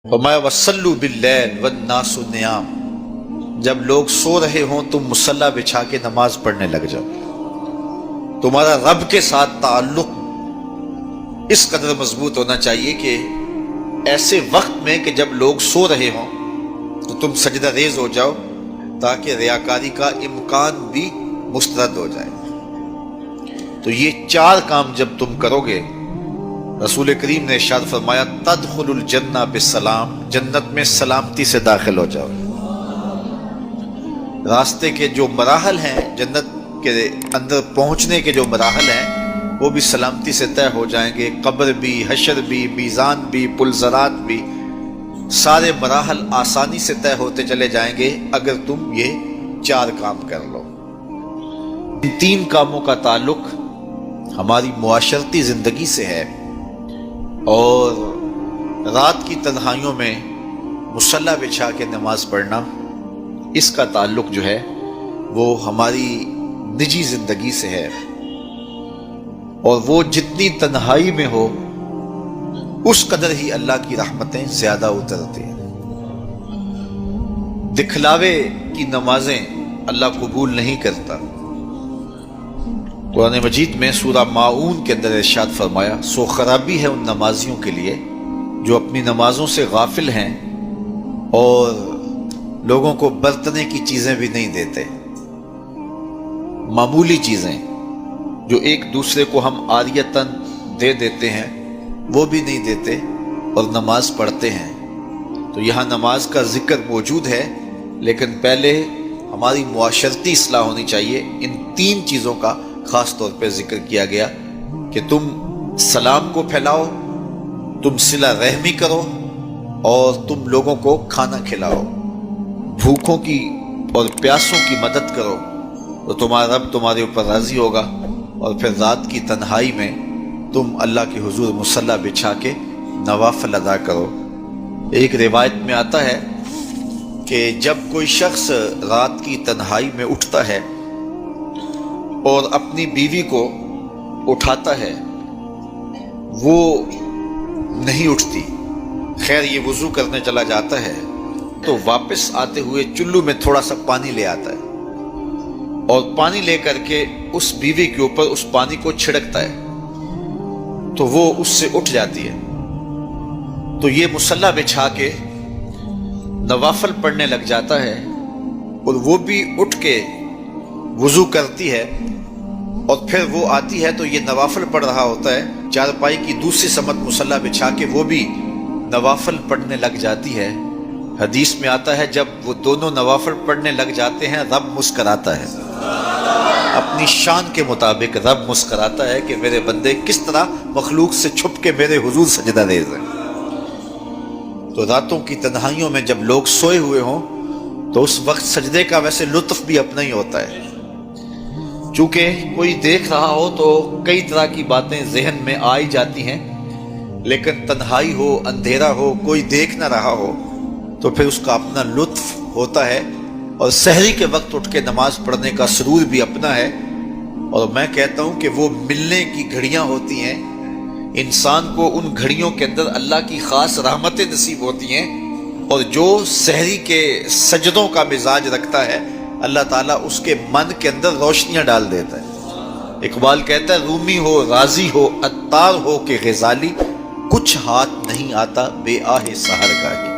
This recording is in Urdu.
فرمایا وَصَلُّوا بِاللَّيْلِ وَالنَّاسُ نِيَامٌ، جب لوگ سو رہے ہوں تم مصلی بچھا کے نماز پڑھنے لگ جاؤ۔ تمہارا رب کے ساتھ تعلق اس قدر مضبوط ہونا چاہیے کہ ایسے وقت میں کہ جب لوگ سو رہے ہوں تو تم سجدہ ریز ہو جاؤ تاکہ ریاکاری کا امکان بھی مسترد ہو جائے۔ تو یہ چار کام جب تم کرو گے، رسول کریم نے ارشاد فرمایا تدخل الجنہ بسلام، جنت میں سلامتی سے داخل ہو جاؤ۔ راستے کے جو مراحل ہیں، جنت کے اندر پہنچنے کے جو مراحل ہیں وہ بھی سلامتی سے طے ہو جائیں گے۔ قبر بھی، حشر بھی، میزان بھی، پلزرات بھی، سارے مراحل آسانی سے طے ہوتے چلے جائیں گے اگر تم یہ چار کام کر لو۔ ان تین کاموں کا تعلق ہماری معاشرتی زندگی سے ہے، اور رات کی تنہائیوں میں مصلی بچھا کے نماز پڑھنا، اس کا تعلق جو ہے وہ ہماری نجی زندگی سے ہے، اور وہ جتنی تنہائی میں ہو اس قدر ہی اللہ کی رحمتیں زیادہ اترتی ہیں۔ دکھلاوے کی نمازیں اللہ قبول نہیں کرتا۔ قرآن مجید میں سورہ ماعون کے اندر ارشاد فرمایا سو خرابی ہے ان نمازیوں کے لیے جو اپنی نمازوں سے غافل ہیں اور لوگوں کو برتنے کی چیزیں بھی نہیں دیتے۔ معمولی چیزیں جو ایک دوسرے کو ہم عاریتاً دے دیتے ہیں وہ بھی نہیں دیتے اور نماز پڑھتے ہیں۔ تو یہاں نماز کا ذکر موجود ہے، لیکن پہلے ہماری معاشرتی اصلاح ہونی چاہیے۔ ان تین چیزوں کا خاص طور پہ ذکر کیا گیا کہ تم سلام کو پھیلاؤ، تم صلہ رحمی کرو، اور تم لوگوں کو کھانا کھلاؤ، بھوکوں کی اور پیاسوں کی مدد کرو، تو تمہارا رب تمہارے اوپر راضی ہوگا۔ اور پھر رات کی تنہائی میں تم اللہ کے حضور مصلی بچھا کے نوافل ادا کرو۔ ایک روایت میں آتا ہے کہ جب کوئی شخص رات کی تنہائی میں اٹھتا ہے اور اپنی بیوی کو اٹھاتا ہے، وہ نہیں اٹھتی، خیر یہ وضو کرنے چلا جاتا ہے تو واپس آتے ہوئے چلو میں تھوڑا سا پانی لے آتا ہے، اور پانی لے کر کے اس بیوی کے اوپر اس پانی کو چھڑکتا ہے تو وہ اس سے اٹھ جاتی ہے۔ تو یہ مصلی بچھا کے نوافل پڑھنے لگ جاتا ہے، اور وہ بھی اٹھ کے وضو کرتی ہے، اور پھر وہ آتی ہے تو یہ نوافل پڑھ رہا ہوتا ہے۔ چارپائی کی دوسری سمت مصلی بچھا کے وہ بھی نوافل پڑھنے لگ جاتی ہے۔ حدیث میں آتا ہے جب وہ دونوں نوافل پڑھنے لگ جاتے ہیں رب مسکراتا ہے، اپنی شان کے مطابق رب مسکراتا ہے کہ میرے بندے کس طرح مخلوق سے چھپ کے میرے حضور سجدہ ریز ہیں۔ تو راتوں کی تنہائیوں میں جب لوگ سوئے ہوئے ہوں تو اس وقت سجدے کا ویسے لطف بھی اپنا ہی ہوتا ہے، چونکہ کوئی دیکھ رہا ہو تو کئی طرح کی باتیں ذہن میں آئی جاتی ہیں، لیکن تنہائی ہو، اندھیرا ہو، کوئی دیکھ نہ رہا ہو تو پھر اس کا اپنا لطف ہوتا ہے، اور سحری کے وقت اٹھ کے نماز پڑھنے کا سرور بھی اپنا ہے۔ اور میں کہتا ہوں کہ وہ ملنے کی گھڑیاں ہوتی ہیں، انسان کو ان گھڑیوں کے اندر اللہ کی خاص رحمتیں نصیب ہوتی ہیں، اور جو سحری کے سجدوں کا مزاج رکھتا ہے اللہ تعالیٰ اس کے من کے اندر روشنیاں ڈال دیتا ہے۔ اقبال کہتا ہے رومی ہو، رازی ہو، عطار ہو کہ غزالی، کچھ ہاتھ نہیں آتا بے آہ سحر کا ہی۔